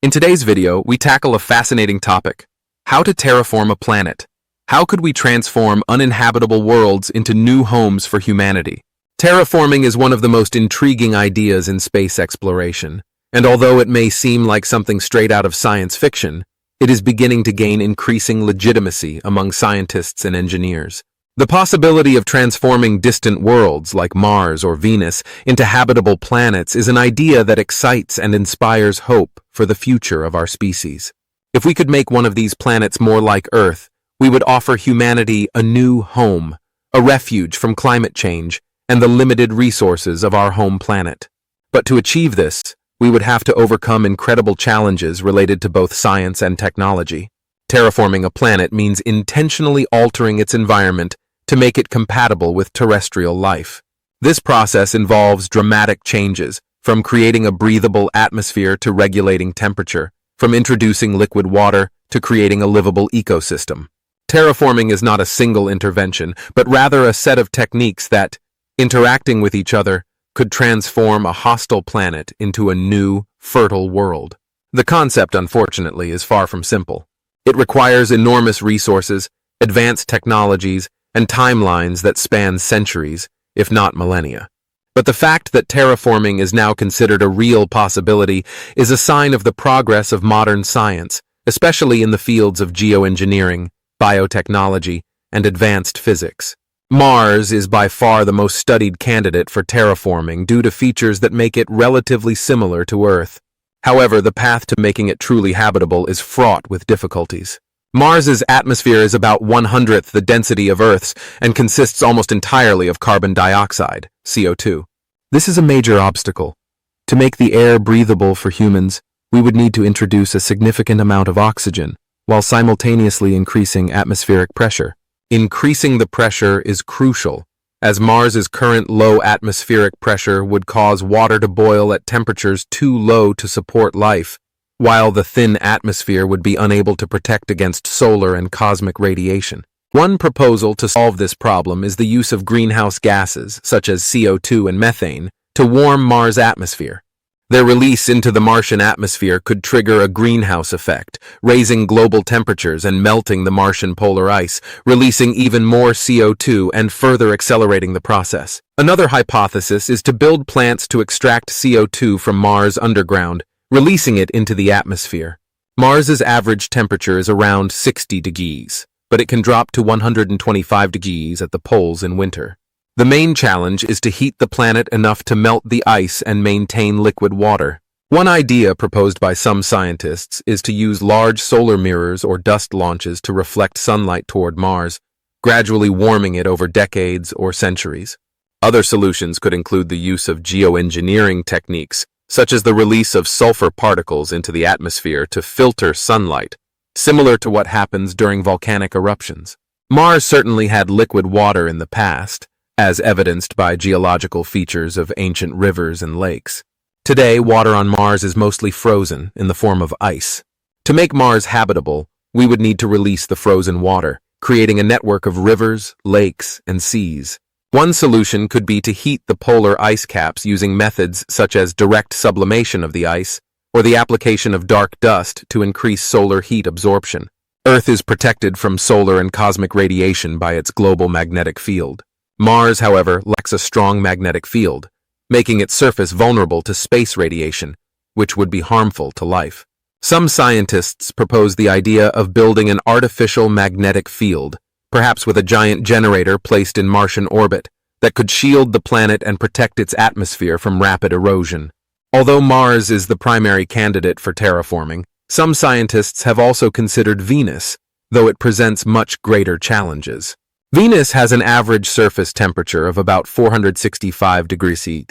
In today's video, we tackle a fascinating topic: how to terraform a planet. How could we transform uninhabitable worlds into new homes for humanity? Terraforming is one of the most intriguing ideas in space exploration, and although it may seem like something straight out of science fiction, it is beginning to gain increasing legitimacy among scientists and engineers. The possibility of transforming distant worlds like Mars or Venus into habitable planets is an idea that excites and inspires hope for the future of our species. If we could make one of these planets more like Earth, we would offer humanity a new home, a refuge from climate change and the limited resources of our home planet. But to achieve this, we would have to overcome incredible challenges related to both science and technology. Terraforming a planet means intentionally altering its environment to make it compatible with terrestrial life. This process involves dramatic changes, from creating a breathable atmosphere to regulating temperature, from introducing liquid water to creating a livable ecosystem. Terraforming is not a single intervention, but rather a set of techniques that, interacting with each other, could transform a hostile planet into a new, fertile world. The concept, unfortunately, is far from simple. It requires enormous resources, advanced technologies, and timelines that span centuries, if not millennia. But the fact that terraforming is now considered a real possibility is a sign of the progress of modern science, especially in the fields of geoengineering, biotechnology, and advanced physics. Mars is by far the most studied candidate for terraforming due to features that make it relatively similar to Earth. However, the path to making it truly habitable is fraught with difficulties. Mars's atmosphere is about 1/100th the density of Earth's and consists almost entirely of carbon dioxide, CO2. This is a major obstacle. To make the air breathable for humans, we would need to introduce a significant amount of oxygen, while simultaneously increasing atmospheric pressure. Increasing the pressure is crucial, as Mars's current low atmospheric pressure would cause water to boil at temperatures too low to support life, while the thin atmosphere would be unable to protect against solar and cosmic radiation. One proposal to solve this problem is the use of greenhouse gases, such as CO2 and methane, to warm Mars' atmosphere. Their release into the Martian atmosphere could trigger a greenhouse effect, raising global temperatures and melting the Martian polar ice, releasing even more CO2 and further accelerating the process. Another hypothesis is to build plants to extract CO2 from Mars underground, releasing it into the atmosphere. Mars's average temperature is around 60 degrees, but it can drop to 125 degrees at the poles in winter. The main challenge is to heat the planet enough to melt the ice and maintain liquid water. One idea proposed by some scientists is to use large solar mirrors or dust launches to reflect sunlight toward Mars, gradually warming it over decades or centuries. Other solutions could include the use of geoengineering techniques, such as the release of sulfur particles into the atmosphere to filter sunlight, similar to what happens during volcanic eruptions. Mars certainly had liquid water in the past, as evidenced by geological features of ancient rivers and lakes. Today, water on Mars is mostly frozen in the form of ice. To make Mars habitable, we would need to release the frozen water, creating a network of rivers, lakes, and seas. One solution could be to heat the polar ice caps using methods such as direct sublimation of the ice or the application of dark dust to increase solar heat absorption. Earth is protected from solar and cosmic radiation by its global magnetic field. Mars, however, lacks a strong magnetic field, making its surface vulnerable to space radiation, which would be harmful to life. Some scientists propose the idea of building an artificial magnetic field, perhaps with a giant generator placed in Martian orbit, that could shield the planet and protect its atmosphere from rapid erosion. Although Mars is the primary candidate for terraforming, some scientists have also considered Venus, though it presents much greater challenges. Venus has an average surface temperature of about 465 degrees C,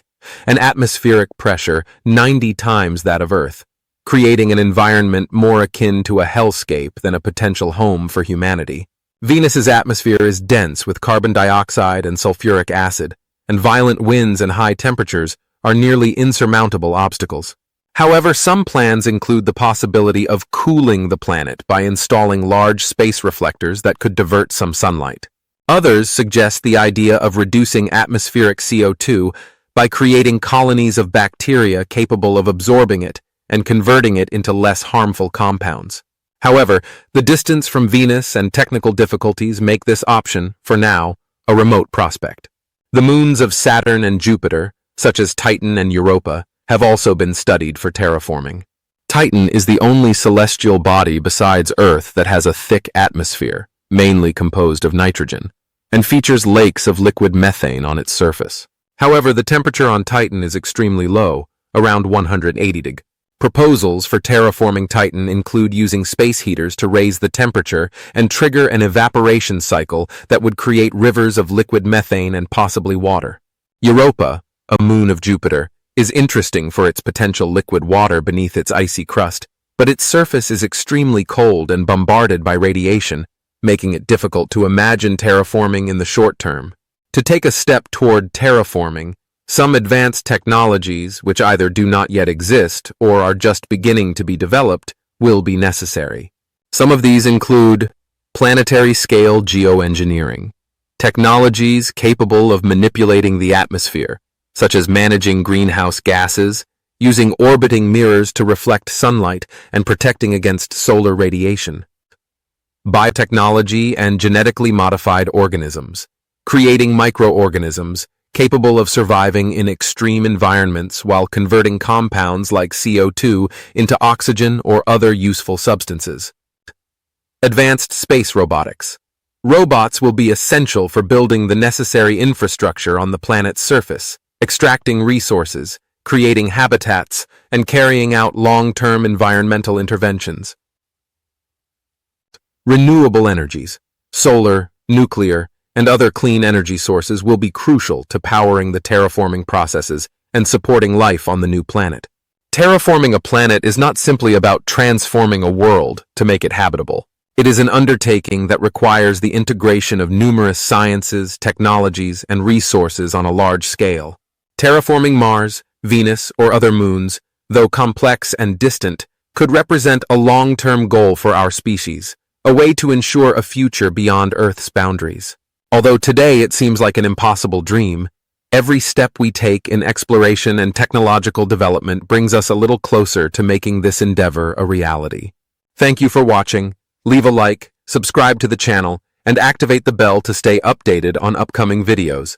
and atmospheric pressure 90 times that of Earth, creating an environment more akin to a hellscape than a potential home for humanity. Venus's atmosphere is dense with carbon dioxide and sulfuric acid, and violent winds and high temperatures are nearly insurmountable obstacles. However, some plans include the possibility of cooling the planet by installing large space reflectors that could divert some sunlight. Others suggest the idea of reducing atmospheric CO2 by creating colonies of bacteria capable of absorbing it and converting it into less harmful compounds. However, the distance from Venus and technical difficulties make this option, for now, a remote prospect. The moons of Saturn and Jupiter, such as Titan and Europa, have also been studied for terraforming. Titan is the only celestial body besides Earth that has a thick atmosphere, mainly composed of nitrogen, and features lakes of liquid methane on its surface. However, the temperature on Titan is extremely low, around 180 degrees. Proposals for terraforming Titan include using space heaters to raise the temperature and trigger an evaporation cycle that would create rivers of liquid methane and possibly water. Europa, a moon of Jupiter, is interesting for its potential liquid water beneath its icy crust, but its surface is extremely cold and bombarded by radiation, making it difficult to imagine terraforming in the short term. To take a step toward terraforming, some advanced technologies, which either do not yet exist or are just beginning to be developed, will be necessary. Some of these include planetary-scale geoengineering, technologies capable of manipulating the atmosphere, such as managing greenhouse gases, using orbiting mirrors to reflect sunlight and protecting against solar radiation, biotechnology and genetically modified organisms, creating microorganisms capable of surviving in extreme environments while converting compounds like CO2 into oxygen or other useful substances. Advanced space robotics. Robots will be essential for building the necessary infrastructure on the planet's surface, extracting resources, creating habitats, and carrying out long-term environmental interventions. Renewable energies, solar, nuclear, and other clean energy sources will be crucial to powering the terraforming processes and supporting life on the new planet. Terraforming a planet is not simply about transforming a world to make it habitable. It is an undertaking that requires the integration of numerous sciences, technologies, and resources on a large scale. Terraforming Mars, Venus, or other moons, though complex and distant, could represent a long-term goal for our species, a way to ensure a future beyond Earth's boundaries. Although today it seems like an impossible dream, every step we take in exploration and technological development brings us a little closer to making this endeavor a reality. Thank you for watching. Leave a like, subscribe to the channel, and activate the bell to stay updated on upcoming videos.